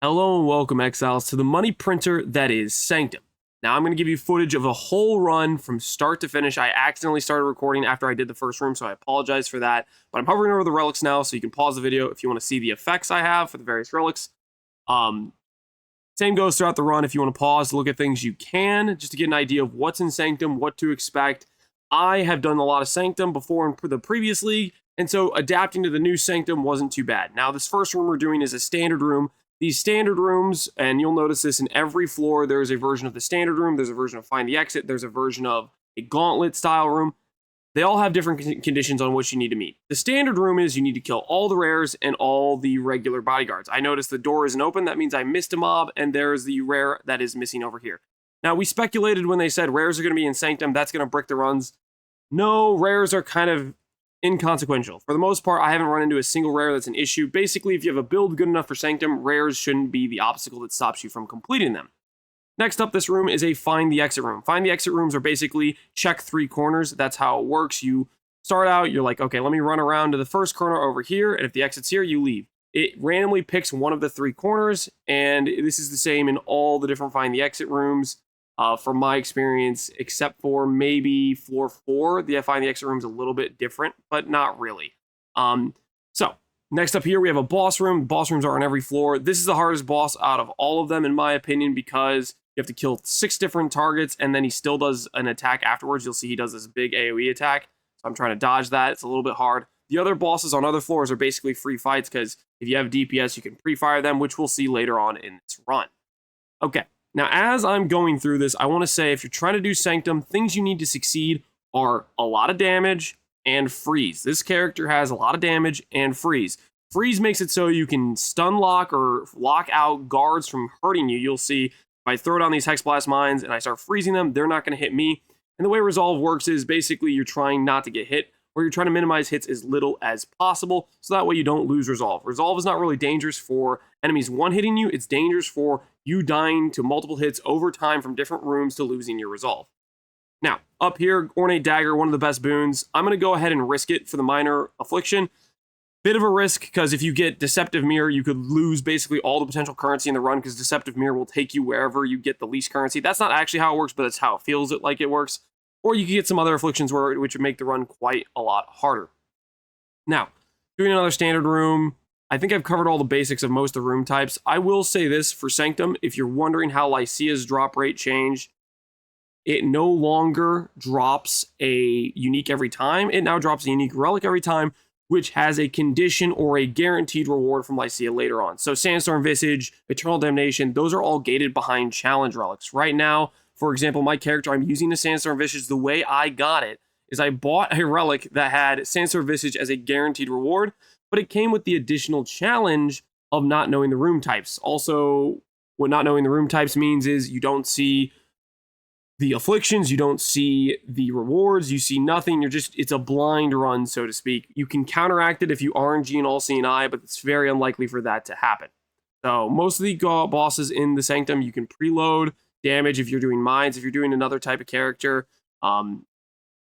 Hello and welcome, Exiles, to the money printer that is Sanctum. Now, I'm going to give you footage of a whole run from start to finish. I accidentally started recording after I did the first room, so I apologize for that. But I'm hovering over the relics now, so you can pause the video if you want to see the effects I have for the various relics. Um, Same goes throughout the run. If you want to pause to look at things, you can, just to get an idea of what's in Sanctum, what to expect. I have done a lot of Sanctum before in the previous league, and so adapting to the new Sanctum wasn't too bad. Now, this first room we're doing is a standard room. These standard rooms, and you'll notice this in every floor, there's a version of the standard room, there's a version of Find the Exit, there's a version of a gauntlet style room. They all have different conditions on which you need to meet. The standard room is you need to kill all the rares and all the regular bodyguards. I noticed the door isn't open, that means I missed a mob, and there's the rare that is missing over here. Now, we speculated when they said rares are going to be in Sanctum, that's going to brick the runs. No, rares are kind of inconsequential. For the most part, I haven't run into a single rare that's an issue. Basically, if you have a build good enough for Sanctum, rares shouldn't be the obstacle that stops you from completing them. Next up, this room is a Find the Exit room. Find the Exit rooms are basically check 3 corners. That's how it works. You start out, you're like, okay, let me run around to the first corner over here, and if the exit's here, you leave. It randomly picks one of the 3 corners, and this is the same in all the different Find the Exit rooms. From my experience, except for maybe floor 4, the Find the Exit room is a little bit different, but not really. So, next up here, we have a boss room. Boss rooms are on every floor. This is the hardest boss out of all of them, in my opinion, because you have to kill 6 different targets, and then he still does an attack afterwards. You'll see he does this big AoE attack, so I'm trying to dodge that. It's a little bit hard. The other bosses on other floors are basically free fights, because if you have DPS, you can pre-fire them, which we'll see later on in this run. Okay. Now, as I'm going through this, I want to say if you're trying to do Sanctum, things you need to succeed are a lot of damage and freeze. This character has a lot of damage and freeze. Freeze makes it so you can stun lock or lock out guards from hurting you. You'll see if I throw down these Hex Blast mines and I start freezing them, they're not going to hit me. And the way Resolve works is basically you're trying not to get hit, or you're trying to minimize hits as little as possible, so that way you don't lose Resolve. Resolve is not really dangerous for enemies one-hitting you, it's dangerous for you dying to multiple hits over time from different rooms to losing your Resolve. Now, up here, Ornate Dagger, one of the best boons. I'm going to go ahead and risk it for the Minor Affliction. Bit of a risk, because if you get Deceptive Mirror, you could lose basically all the potential currency in the run, because Deceptive Mirror will take you wherever you get the least currency. That's not actually how it works, but that's how it feels like it works. Or you can get some other afflictions which would make the run quite a lot harder. Now, doing another standard room, I think I've covered all the basics of most of the room types. I will say this for Sanctum, if you're wondering how Lycia's drop rate changed, it no longer drops a unique every time. It now drops a unique relic every time, which has a condition or a guaranteed reward from Lycia later on. So Sandstorm Visage, Eternal Damnation, those are all gated behind challenge relics. Right now, for example, my character, I'm using the Sandstorm Visage. The way I got it is I bought a relic that had Sandstorm Visage as a guaranteed reward, but it came with the additional challenge of not knowing the room types. Also, what not knowing the room types means is you don't see the afflictions, you don't see the rewards, you see nothing. It's a blind run, so to speak. You can counteract it if you RNG and All-Seeing Eye, but it's very unlikely for that to happen. So most of the bosses in the Sanctum, you can preload damage if you're doing mines, if you're doing another type of character.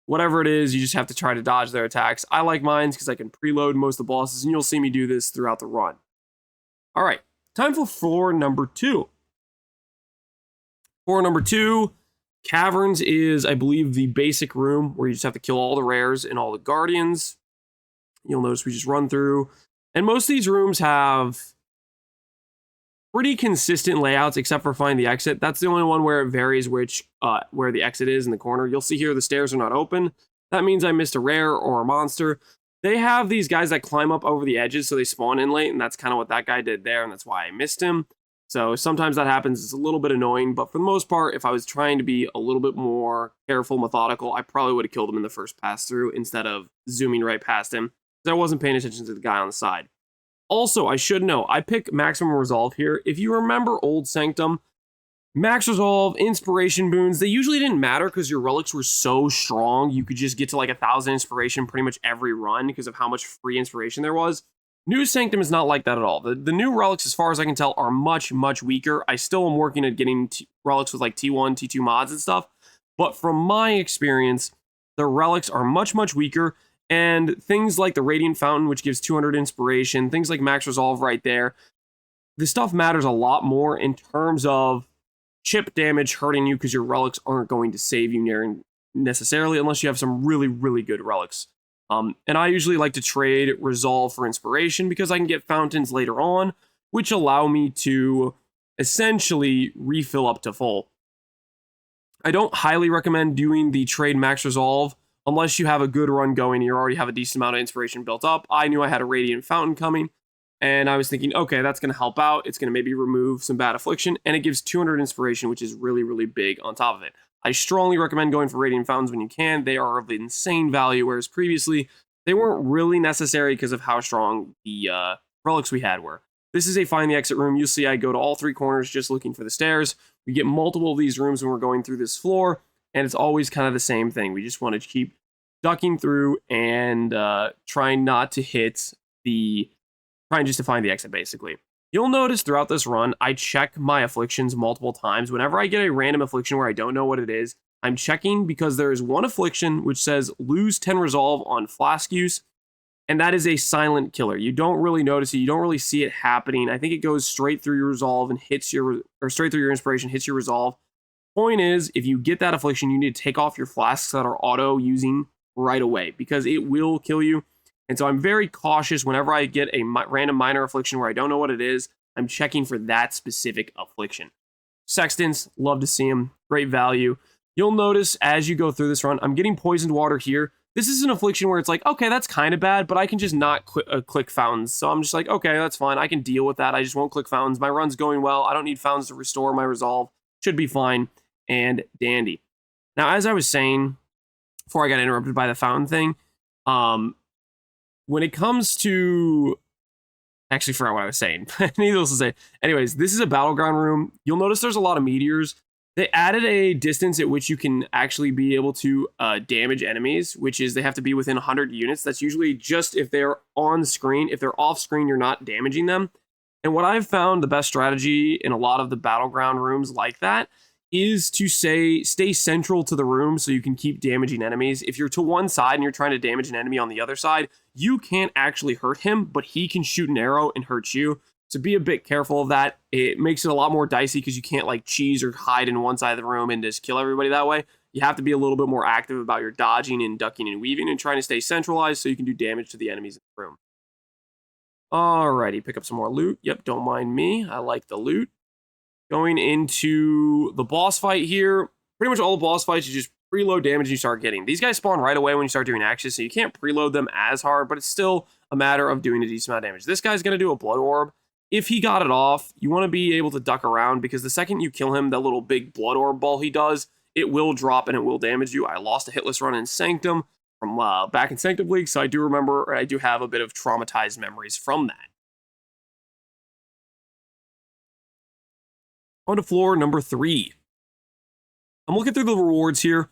Whatever it is, you just have to try to dodge their attacks. I like mines because I can preload most of the bosses, and you'll see me do this throughout the run. All right, time for floor number 2. Floor number 2, Caverns is, I believe, the basic room where you just have to kill all the rares and all the guardians. You'll notice we just run through. And most of these rooms have pretty consistent layouts, except for Find the Exit. That's the only one where it varies where the exit is in the corner. You'll see here the stairs are not open. That means I missed a rare or a monster. They have these guys that climb up over the edges, so they spawn in late, and that's kind of what that guy did there, and that's why I missed him. So sometimes that happens. It's a little bit annoying, but for the most part, if I was trying to be a little bit more careful, methodical, I probably would have killed him in the first pass through instead of zooming right past him, because I wasn't paying attention to the guy on the side. Also, I should know, I pick Maximum Resolve here. If you remember old Sanctum, Max Resolve, Inspiration boons, they usually didn't matter because your relics were so strong. You could just get to like 1,000 Inspiration pretty much every run because of how much free Inspiration there was. New Sanctum is not like that at all. The new relics, as far as I can tell, are much, much weaker. I still am working at getting relics with like T1, T2 mods and stuff. But from my experience, the relics are much, much weaker. And things like the Radiant Fountain, which gives 200 inspiration, things like Max Resolve right there, this stuff matters a lot more in terms of chip damage hurting you because your relics aren't going to save you necessarily unless you have some really, really good relics. And I usually like to trade Resolve for Inspiration because I can get fountains later on, which allow me to essentially refill up to full. I don't highly recommend doing the trade max Resolve unless you have a good run going and you already have a decent amount of inspiration built up. I knew I had a Radiant Fountain coming, and I was thinking, okay, that's going to help out. It's going to maybe remove some bad affliction, and it gives 200 inspiration, which is really, really big on top of it. I strongly recommend going for Radiant Fountains when you can. They are of insane value, whereas previously they weren't really necessary because of how strong the relics we had were. This is a Find the Exit room. You'll see I go to all three corners just looking for the stairs. We get multiple of these rooms when we're going through this floor, and it's always kind of the same thing. We just want to keep ducking through and trying not to hit trying just to find the exit, basically. You'll notice throughout this run, I check my afflictions multiple times. Whenever I get a random affliction where I don't know what it is, I'm checking because there is one affliction which says lose 10 resolve on flask use, and that is a silent killer. You don't really notice it. You don't really see it happening. I think it goes straight through your resolve and straight through your inspiration, hits your resolve. Point is, if you get that affliction, you need to take off your flasks that are auto using right away because it will kill you. And so I'm very cautious whenever I get a random minor affliction where I don't know what it is. I'm checking for that specific affliction. Sextants, love to see them. Great value. You'll notice as you go through this run, I'm getting poisoned water here. This is an affliction where it's like, okay, that's kind of bad, but I can just not click fountains. So I'm just like, okay, that's fine. I can deal with that. I just won't click fountains. My run's going well. I don't need fountains to restore my resolve. Should be fine and dandy. Now, as I was saying before I got interrupted by the fountain thing, when it comes to... Actually forgot what I was saying. Needless to say. Anyways, this is a battleground room. You'll notice there's a lot of meteors. They added a distance at which you can actually be able to damage enemies, which is they have to be within 100 units. That's usually just if they're on screen. If they're off screen, you're not damaging them. And what I've found the best strategy in a lot of the battleground rooms like that is to stay central to the room so you can keep damaging enemies. If you're to one side and you're trying to damage an enemy on the other side, you can't actually hurt him, but he can shoot an arrow and hurt you. So be a bit careful of that. It makes it a lot more dicey because you can't like cheese or hide in one side of the room and just kill everybody that way. You have to be a little bit more active about your dodging and ducking and weaving and trying to stay centralized so you can do damage to the enemies in the room. Alrighty, pick up some more loot. Yep, don't mind me. I like the loot. Going into the boss fight here, pretty much all the boss fights, you just preload damage and you start getting. These guys spawn right away when you start doing actions, so you can't preload them as hard, but it's still a matter of doing a decent amount of damage. This guy's going to do a blood orb. If he got it off, you want to be able to duck around because the second you kill him, that little big blood orb ball he does, it will drop and it will damage you. I lost a hitless run in Sanctum from back in Sanctum League, so I do remember, or I do have a bit of traumatized memories from that. On to floor number 3. I'm looking through the rewards here.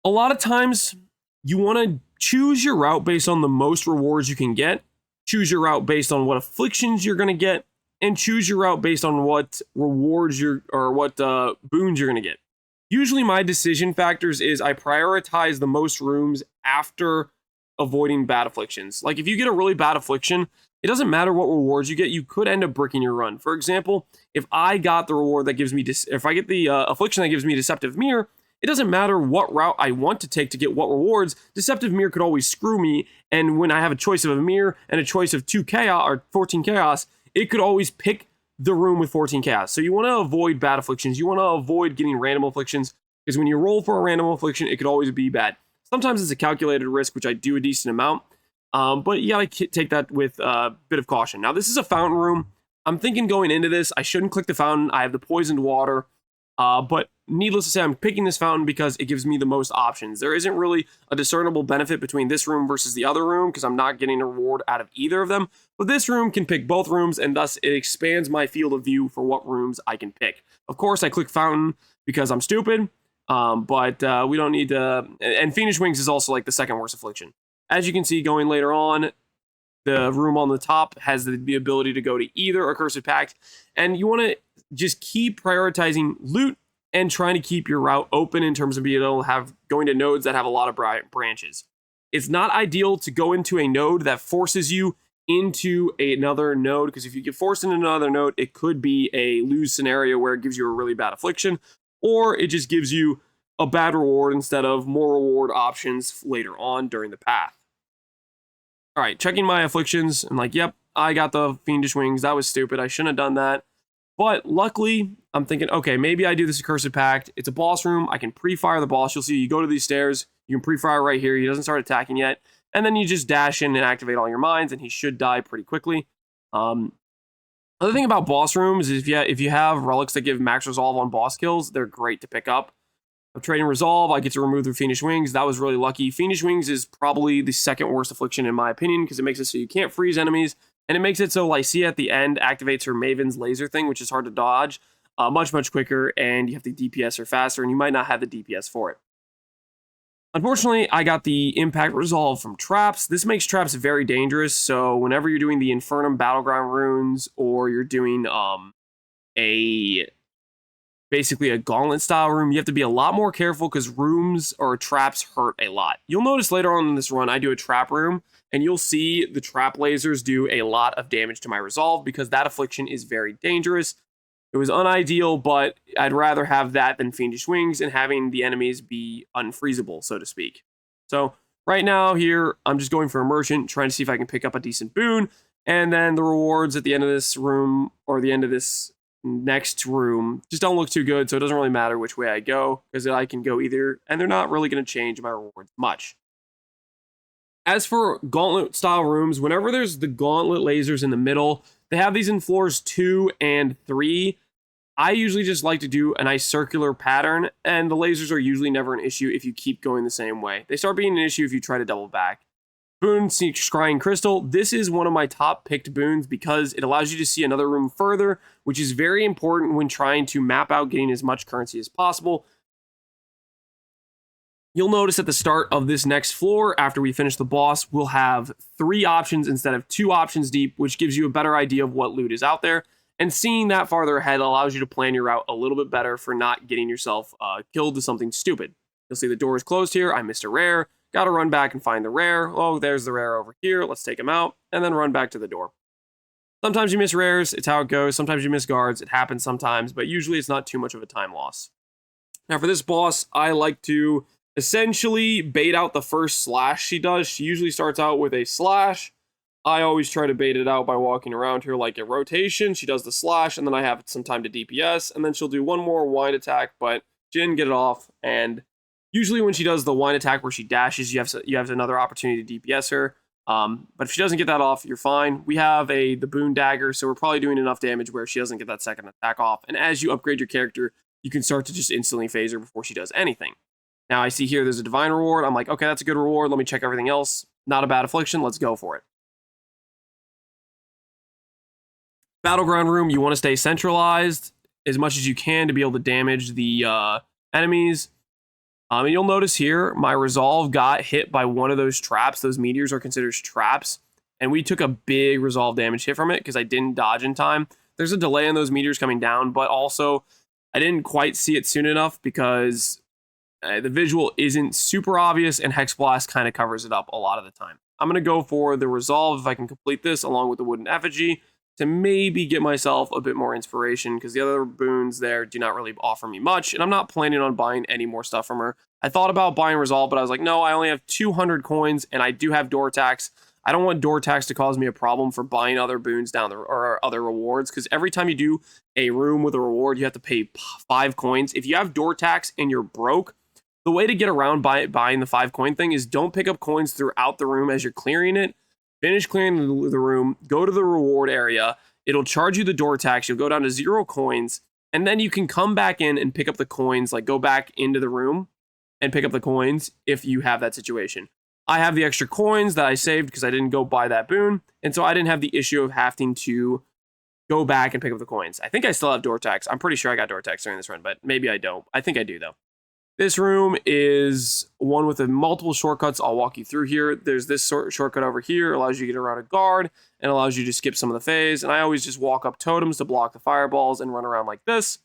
A lot of times, you want to choose your route based on the most rewards you can get, choose your route based on what afflictions you're going to get, and choose your route based on what rewards what boons you're going to get. Usually my decision factors is I prioritize the most rooms after avoiding bad afflictions. Like if you get a really bad affliction, it doesn't matter what rewards you get, you could end up bricking your run. For example, if I got the reward that gives me, if I get the affliction that gives me Deceptive Mirror, it doesn't matter what route I want to take to get what rewards, Deceptive Mirror could always screw me, and when I have a choice of a mirror and a choice of 2 chaos or 14 chaos, it could always pick the room with 14 chaos. So you want to avoid bad afflictions, you want to avoid getting random afflictions, because when you roll for a random affliction, it could always be bad. Sometimes it's a calculated risk, which I do a decent amount, but you gotta take that with a bit of caution. Now, this is a fountain room. I'm thinking going into this, I shouldn't click the fountain. I have the poisoned water, but needless to say, I'm picking this fountain because it gives me the most options. There isn't really a discernible benefit between this room versus the other room because I'm not getting a reward out of either of them, but this room can pick both rooms, and thus it expands my field of view for what rooms I can pick. Of course, I click fountain because I'm stupid, but we don't need to... And Fiendish Wings is also like the second worst affliction. As you can see, going later on, the room on the top has the ability to go to either Accursed Pact, and you want to just keep prioritizing loot and trying to keep your route open in terms of being able to have going to nodes that have a lot of branches. It's not ideal to go into a node that forces you into another node, because if you get forced into another node, it could be a lose scenario where it gives you a really bad affliction, or it just gives you a bad reward instead of more reward options later on during the path. All right, checking my afflictions, I'm like, yep, I got the Fiendish Wings. That was stupid. I shouldn't have done that. But luckily, I'm thinking, okay, maybe I do this Accursed Pact. It's a boss room. I can pre-fire the boss. You'll see you go to these stairs. You can pre-fire right here. He doesn't start attacking yet. And then you just dash in and activate all your mines, and he should die pretty quickly. Other thing about boss rooms is if you have relics that give max resolve on boss kills, they're great to pick up. I'm trading resolve. I get to remove the Fiendish Wings. That was really lucky. Fiendish Wings is probably the second worst affliction in my opinion, because it makes it so you can't freeze enemies, and it makes it so Lycia at the end activates her Maven's laser thing, which is hard to dodge, much quicker, and you have to DPS her faster, and you might not have the DPS for it. Unfortunately, I got the impact resolve from traps. This makes traps very dangerous, so whenever you're doing the Infernum Battleground runes, or you're doing basically a gauntlet style room, you have to be a lot more careful because rooms or traps hurt a lot. You'll notice later on in this run, I do a trap room, and you'll see the trap lasers do a lot of damage to my resolve because that affliction is very dangerous. It was unideal, but I'd rather have that than Fiendish Wings and having the enemies be unfreezable, so to speak. So right now here, I'm just going for a merchant, trying to see if I can pick up a decent boon, and then the rewards at the end of this room, or the end of this next room, just don't look too good, so it doesn't really matter which way I go, because I can go either, and they're not really going to change my rewards much. As for gauntlet style rooms, whenever there's the gauntlet lasers in the middle, they have these in floors 2 and 3. I usually just like to do a nice circular pattern, and the lasers are usually never an issue if you keep going the same way. They start being an issue if you try to double back. Boon, Scrying Crystal. This is one of my top picked boons because it allows you to see another room further, which is very important when trying to map out getting as much currency as possible. You'll notice at the start of this next floor, after we finish the boss, we'll have 3 options instead of 2 options deep, which gives you a better idea of what loot is out there. And seeing that farther ahead allows you to plan your route a little bit better for not getting yourself killed to something stupid. You'll see the door is closed here. I missed a rare. Got to run back and find the rare. Oh, there's the rare over here. Let's take him out and then run back to the door. Sometimes you miss rares. It's how it goes. Sometimes you miss guards. It happens sometimes, but usually it's not too much of a time loss. Now for this boss, I like to essentially bait out the first slash she does. She usually starts out with a slash. I always try to bait it out by walking around here like a rotation. She does the slash, and then I have some time to DPS, and then she'll do one more wind attack, but she didn't get it off, and usually when she does the wind attack where she dashes, you have another opportunity to DPS her. But if she doesn't get that off, you're fine. We have the boon dagger, so we're probably doing enough damage where she doesn't get that second attack off. And as you upgrade your character, you can start to just instantly phase her before she does anything. Now I see here there's a divine reward. I'm like, okay, that's a good reward. Let me check everything else. Not a bad affliction. Let's go for it. Battleground room, you want to stay centralized as much as you can to be able to damage the enemies. And you'll notice here, my resolve got hit by one of those traps. Those meteors are considered traps. And we took a big resolve damage hit from it because I didn't dodge in time. There's a delay in those meteors coming down, but also I didn't quite see it soon enough because the visual isn't super obvious, and Hex Blast kind of covers it up a lot of the time. I'm going to go for the resolve if I can complete this along with the wooden effigy to maybe get myself a bit more inspiration, because the other boons there do not really offer me much, and I'm not planning on buying any more stuff from her. I thought about buying Resolve, but I was like, no, I only have 200 coins, and I do have door tax. I don't want door tax to cause me a problem for buying other boons or other rewards, because every time you do a room with a reward, you have to pay 5 coins. If you have door tax and you're broke, the way to get around buying the 5 coin thing is don't pick up coins throughout the room as you're clearing it. Finish clearing the room, go to the reward area. It'll charge you the door tax. You'll go down to 0 coins, and then you can come back in and pick up the coins, like go back into the room and pick up the coins if you have that situation. I have the extra coins that I saved because I didn't go buy that boon, and so I didn't have the issue of having to go back and pick up the coins. I think I still have door tax. I'm pretty sure I got door tax during this run, but maybe I don't. I think I do, though. This room is one with multiple shortcuts. I'll walk you through here. There's this shortcut over here. Allows you to get around a guard and allows you to skip some of the phase. And I always just walk up totems to block the fireballs and run around like this.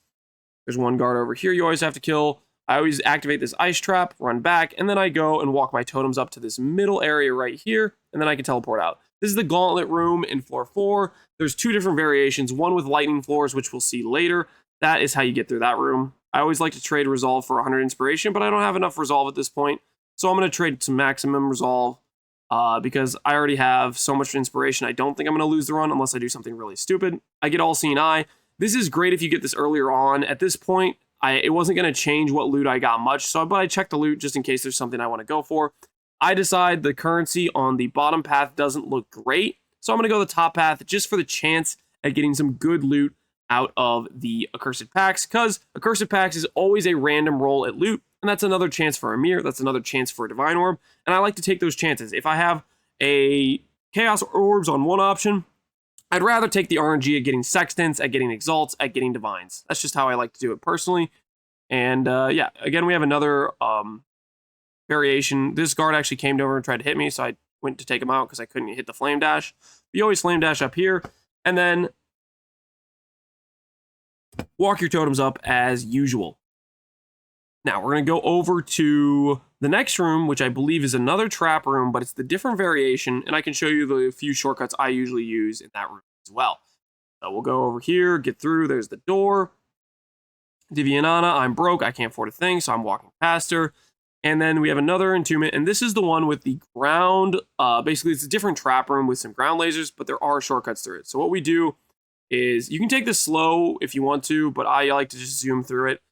There's one guard over here you always have to kill. I always activate this ice trap, run back, and then I go and walk my totems up to this middle area right here, and then I can teleport out. This is the Gauntlet room in floor 4. There's 2 different variations, one with lightning floors, which we'll see later. That is how you get through that room. I always like to trade Resolve for 100 Inspiration, but I don't have enough Resolve at this point. So I'm going to trade some maximum Resolve because I already have so much Inspiration. I don't think I'm going to lose the run unless I do something really stupid. I get All-Seeing Eye. This is great if you get this earlier on. At this point, it wasn't going to change what loot I got much, but I checked the loot just in case there's something I want to go for. I decide the currency on the bottom path doesn't look great, so I'm going to go the top path just for the chance at getting some good loot out of the Accursed Packs, because Accursed Packs is always a random roll at loot, and that's another chance for a Mirror, that's another chance for a Divine Orb, and I like to take those chances. If I have a Chaos Orbs on one option, I'd rather take the RNG at getting Sextants, at getting Exalts, at getting Divines. That's just how I like to do it personally. And yeah, again, we have another variation. This guard actually came over and tried to hit me, so I went to take him out because I couldn't hit the Flame Dash. You always Flame Dash up here, and then walk your totems up as usual. Now, we're going to go over to the next room, which I believe is another trap room, but it's the different variation, and I can show you the few shortcuts I usually use in that room as well. So we'll go over here, get through, there's the door. Divianana, I'm broke, I can't afford a thing, so I'm walking past her. And then we have another entombment, and this is the one with the ground. Basically, it's a different trap room with some ground lasers, but there are shortcuts through it. So what we do is, you can take this slow if you want to, but I like to just zoom through it,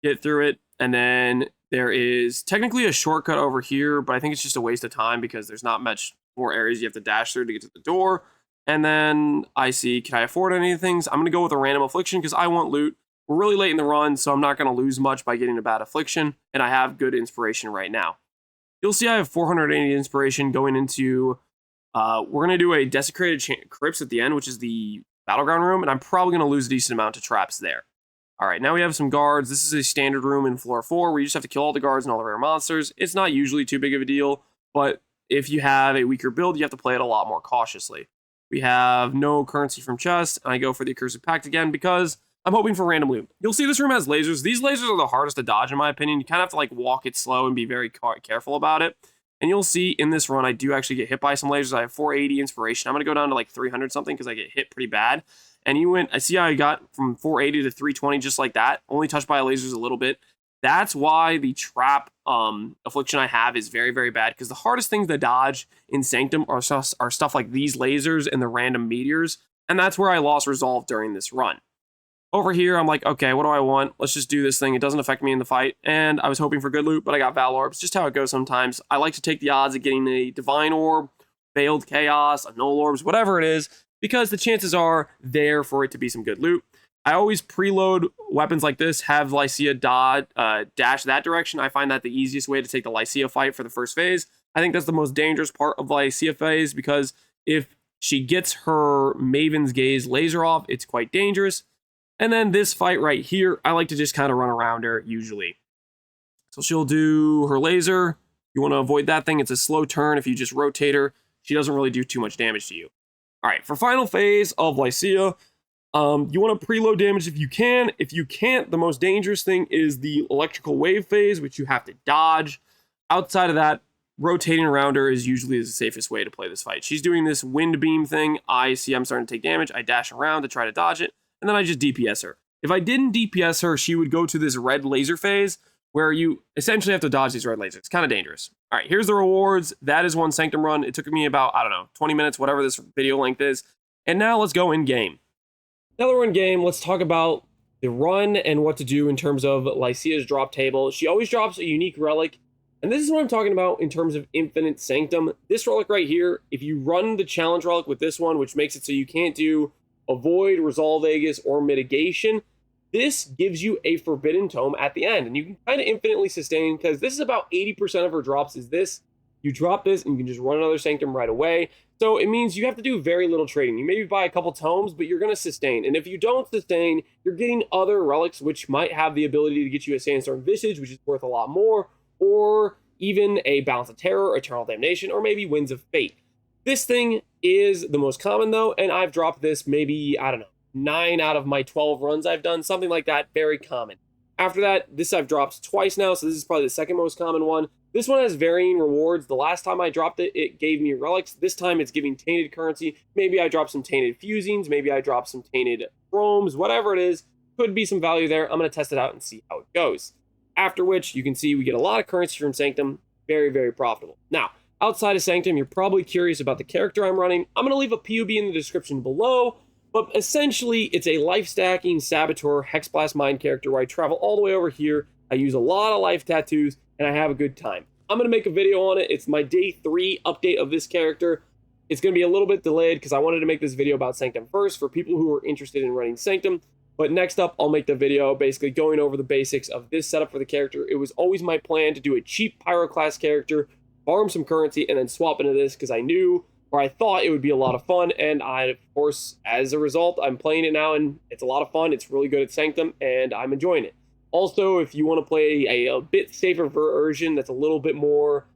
get through it, and then there is technically a shortcut over here, but I think it's just a waste of time because there's not much more areas you have to dash through to get to the door. And then I see, can I afford any of the things? I'm going to go with a random affliction because I want loot. We're really late in the run, so I'm not going to lose much by getting a bad affliction, and I have good inspiration right now. You'll see I have 480 inspiration going into, we're going to do a Desecrated Crypts at the end, which is the Battleground room, and I'm probably going to lose a decent amount to traps there. All right, now we have some guards. This is a standard room in floor 4 where you just have to kill all the guards and all the rare monsters. It's not usually too big of a deal, but if you have a weaker build, you have to play it a lot more cautiously. We have no currency from chest, and I go for the Accursed Pact again because I'm hoping for random loot. You'll see this room has lasers. These lasers are the hardest to dodge, in my opinion. You kind of have to like walk it slow and be very careful about it. And you'll see in this run, I do actually get hit by some lasers. I have 480 inspiration. I'm going to go down to like 300 something because I get hit pretty bad. And I see how I got from 480 to 320 just like that. Only touched by lasers a little bit. That's why the trap affliction I have is very, very bad. Because the hardest things to dodge in Sanctum are stuff like these lasers and the random meteors. And that's where I lost Resolve during this run. Over here, I'm like, okay, what do I want? Let's just do this thing. It doesn't affect me in the fight. And I was hoping for good loot, but I got Val Orbs. Just how it goes sometimes. I like to take the odds of getting a Divine Orb, Veiled Chaos, a Null Orbs, whatever it is, because the chances are there for it to be some good loot. I always preload weapons like this, have Lycia dash that direction. I find that the easiest way to take the Lycia fight for the first phase. I think that's the most dangerous part of Lycia phase, because if she gets her Maven's Gaze laser off, it's quite dangerous. And then this fight right here, I like to just kind of run around her usually. So she'll do her laser. You want to avoid that thing. It's a slow turn. If you just rotate her, she doesn't really do too much damage to you. All right, for final phase of Lycia, you want to preload damage if you can. If you can't, the most dangerous thing is the electrical wave phase, which you have to dodge. Outside of that, rotating around her is usually the safest way to play this fight. She's doing this wind beam thing. I see I'm starting to take damage. I dash around to try to dodge it, and then I just DPS her. If I didn't DPS her, she would go to this red laser phase where you essentially have to dodge these red lasers. It's kind of dangerous. All right, here's the rewards. That is one Sanctum run. It took me about, I don't know, 20 minutes, whatever this video length is. And now let's go in game. Now that we're in game, let's talk about the run and what to do in terms of Lycia's drop table. She always drops a unique relic. And this is what I'm talking about in terms of infinite Sanctum. This relic right here, if you run the challenge relic with this one, which makes it so you can't do Avoid, Resolve Aegis, or Mitigation, this gives you a Forbidden Tome at the end. And you can kind of infinitely sustain, because this is about 80% of her drops is this. You drop this and you can just run another Sanctum right away. So it means you have to do very little trading. You maybe buy a couple tomes, but you're going to sustain. And if you don't sustain, you're getting other relics, which might have the ability to get you a Sandstorm Visage, which is worth a lot more, or even a Balance of Terror, Eternal Damnation, or maybe Winds of Fate. This thing is the most common, though, and I've dropped this maybe, I don't know, 9 out of my 12 runs I've done, something like that, very common. After that, this I've dropped twice now, so this is probably the second most common one. This one has varying rewards. The last time I dropped it, it gave me relics. This time it's giving tainted currency. Maybe I dropped some tainted fusings. Maybe I dropped some tainted chromes. Whatever it is, could be some value there. I'm going to test it out and see how it goes. After which, you can see we get a lot of currency from Sanctum. Very, very profitable. Now, outside of Sanctum, you're probably curious about the character I'm running. I'm going to leave a PUB in the description below. But essentially, it's a life-stacking Saboteur Hexblast Mind character where I travel all the way over here. I use a lot of life tattoos, and I have a good time. I'm going to make a video on it. It's my day 3 update of this character. It's going to be a little bit delayed because I wanted to make this video about Sanctum first for people who are interested in running Sanctum. But next up, I'll make the video basically going over the basics of this setup for the character. It was always my plan to do a cheap Pyro class character, farm some currency, and then swap into this because I knew, or I thought it would be a lot of fun, and I, of course, as a result, I'm playing it now, and it's a lot of fun. It's really good at Sanctum, and I'm enjoying it. Also, if you want to play a bit safer version that's a little bit more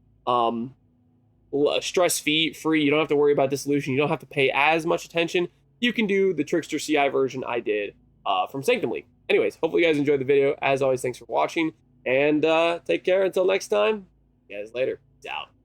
stress-free, you don't have to worry about dissolution, you don't have to pay as much attention, you can do the Trickster CI version I did from Sanctum League. Anyways, hopefully you guys enjoyed the video. As always, thanks for watching, and take care until next time. See you guys later. Peace out.